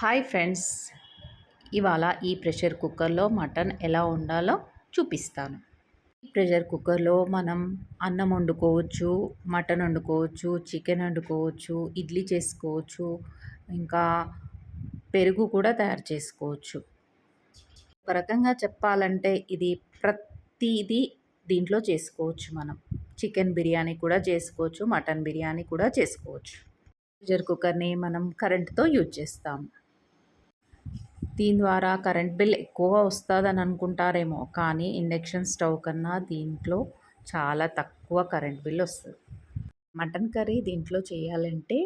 Hi friends, ఇవాళ ఈ pressure కుక్కర్లో మటన్ ఎలా వండాలో చూపిస్తాను. ఈ ప్రెషర్ కుక్కర్లో మనం అన్నం వండుకోవచ్చు, మటన్ వండుకోవచ్చు, చికెన్ వండుకోవచ్చు, ఇడ్లీ చేసుకోవచ్చు, ఇంకా పెరుగు కూడా తయారు చేసుకోవచ్చు. ఒక రకంగా చెప్పాలంటే ఇది ప్రతిదీ దీంట్లో చేసుకోవచ్చు. మనం చికెన్ బిర్యానీ కూడా చేసుకోవచ్చు, మటన్ బిర్యానీ కూడా చేసుకోవచ్చు. ప్రెషర్ కుక్కర్ని మనం కరెంట్తో యూజ్ చేస్తాము. దీని ద్వారా కరెంట్ బిల్ ఎక్కువగా వస్తుందని అనుకుంటారేమో, కానీ ఇండక్షన్ స్టవ్ కన్నా దీంట్లో చాలా తక్కువ కరెంట్ బిల్ వస్తుంది. మటన్ కర్రీ దీంట్లో చేయాలంటే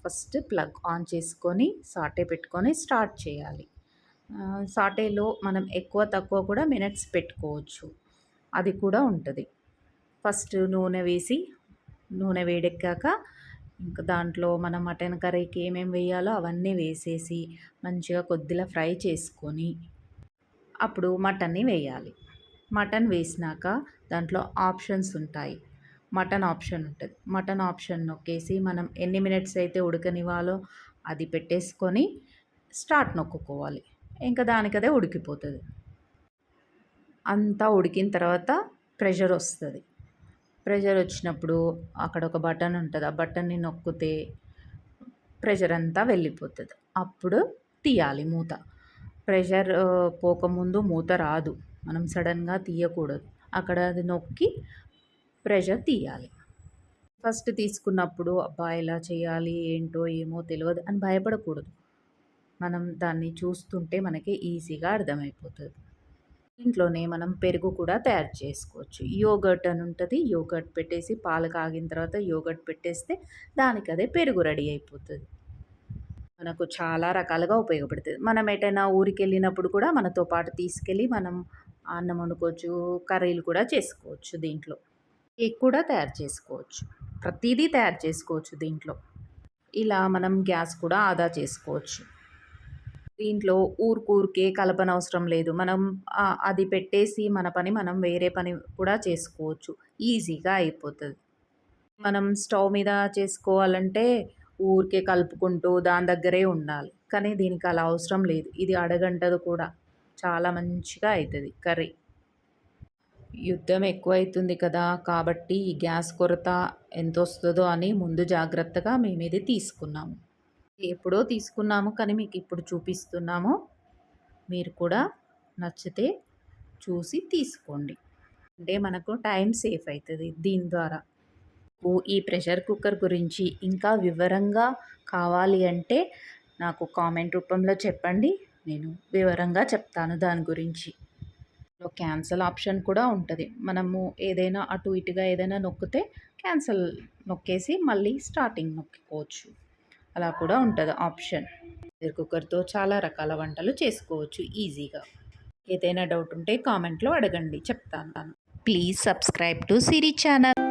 ఫస్ట్ ప్లగ్ ఆన్ చేసుకొని సాటే పెట్టుకొని స్టార్ట్ చేయాలి. సాటేలో మనం ఎక్కువ తక్కువ కూడా మినిట్స్ పెట్టుకోవచ్చు, అది కూడా ఉంటుంది. ఫస్ట్ నూనె వేసి నూనె వేడెక్కాక ఇంకా దాంట్లో మనం మటన్ కర్రీకి ఏమేమి వేయాలో అవన్నీ వేసేసి మంచిగా కొద్దిగా ఫ్రై చేసుకొని అప్పుడు మటన్ని వేయాలి. మటన్ వేసినాక దాంట్లో ఆప్షన్స్ ఉంటాయి. మటన్ ఆప్షన్ ఉంటుంది. మటన్ ఆప్షన్ నొక్కేసి మనం ఎన్ని మినిట్స్ అయితే ఉడకనివ్వాలో అది పెట్టేసుకొని స్టార్ట్ నొక్కుకోవాలి. ఇంకా దానికదే ఉడికిపోతుంది. అంతా ఉడికిన తర్వాత ప్రెషర్ వస్తుంది. ప్రెషర్ వచ్చినప్పుడు అక్కడ ఒక బటన్ ఉంటుంది. ఆ బటన్ని నొక్కితే ప్రెషర్ అంతా వెళ్ళిపోతుంది. అప్పుడు తీయాలి మూత. ప్రెషర్ పోకముందు మూత రాదు, మనం సడన్గా తీయకూడదు. అక్కడ అది నొక్కి ప్రెషర్ తీయాలి. ఫస్ట్ తీసుకున్నప్పుడు అబ్బా ఎలా చేయాలి ఏంటో ఏమో తెలియదు అని భయపడకూడదు. మనం దాన్ని చూస్తుంటే మనకి ఈజీగా అర్థమైపోతుంది. ఇంట్లోనే మనం పెరుగు కూడా తయారు చేసుకోవచ్చు. యోగర్ట్ అని ఉంటుంది. యోగర్ట్ పెట్టేసి పాలు కాగిన తర్వాత యోగర్ట్ పెట్టేస్తే దానికి అదే పెరుగు రెడీ అయిపోతుంది. మనకు చాలా రకాలుగా ఉపయోగపడుతుంది. మనం ఎటైనా ఊరికి వెళ్ళినప్పుడు కూడా మనతో పాటు తీసుకెళ్ళి మనం అన్నం వండుకోవచ్చు, కర్రీలు కూడా చేసుకోవచ్చు. దీంట్లో కేక్ కూడా తయారు చేసుకోవచ్చు. ప్రతిదీ తయారు చేసుకోవచ్చు దీంట్లో. ఇలా మనం గ్యాస్ కూడా ఆదా చేసుకోవచ్చు. దీంట్లో ఊరికే కలపనవసరం లేదు. మనం అది పెట్టేసి మన పని మనం వేరే పని కూడా చేసుకోవచ్చు. ఈజీగా అయిపోతుంది. మనం స్టవ్ మీద చేసుకోవాలంటే ఊరికే కలుపుకుంటూ దాని దగ్గరే ఉండాలి. కానీ దీనికి అలా అవసరం లేదు. ఇది అడగంటది కూడా. చాలా మంచిగా అవుతుంది కర్రీ. యుద్ధం ఎక్కువైతుంది కదా, కాబట్టి ఈ గ్యాస్ కొరత ఎంత వస్తుందో అని ముందు జాగ్రత్తగా మేము ఇది తీసుకున్నాము. ఎప్పుడో తీసుకున్నాము కానీ మీకు ఇప్పుడు చూపిస్తున్నాము. మీరు కూడా నచ్చితే చూసి తీసుకోండి. అంటే మనకు టైం సేఫ్ అవుతుంది దీని ద్వారా. ఈ ప్రెషర్ కుక్కర్ గురించి ఇంకా వివరంగా కావాలి అంటే నాకు కామెంట్ రూపంలో చెప్పండి. నేను వివరంగా చెప్తాను దాని గురించి. క్యాన్సల్ ఆప్షన్ కూడా ఉంటుంది. మనము ఏదైనా అటు ఇటుగా ఏదైనా నొక్కితే క్యాన్సల్ నొక్కేసి మళ్ళీ స్టార్టింగ్ నొక్కుకోవచ్చు. అలా కూడా ఉంటుంది ఆప్షన్. ప్రెషర్ కుక్కర్తో చాలా రకాల వంటలు చేసుకోవచ్చు ఈజీగా. ఏదైనా డౌట్ ఉంటే కామెంట్లో అడగండి, చెప్తాను. Please subscribe to Siri channel.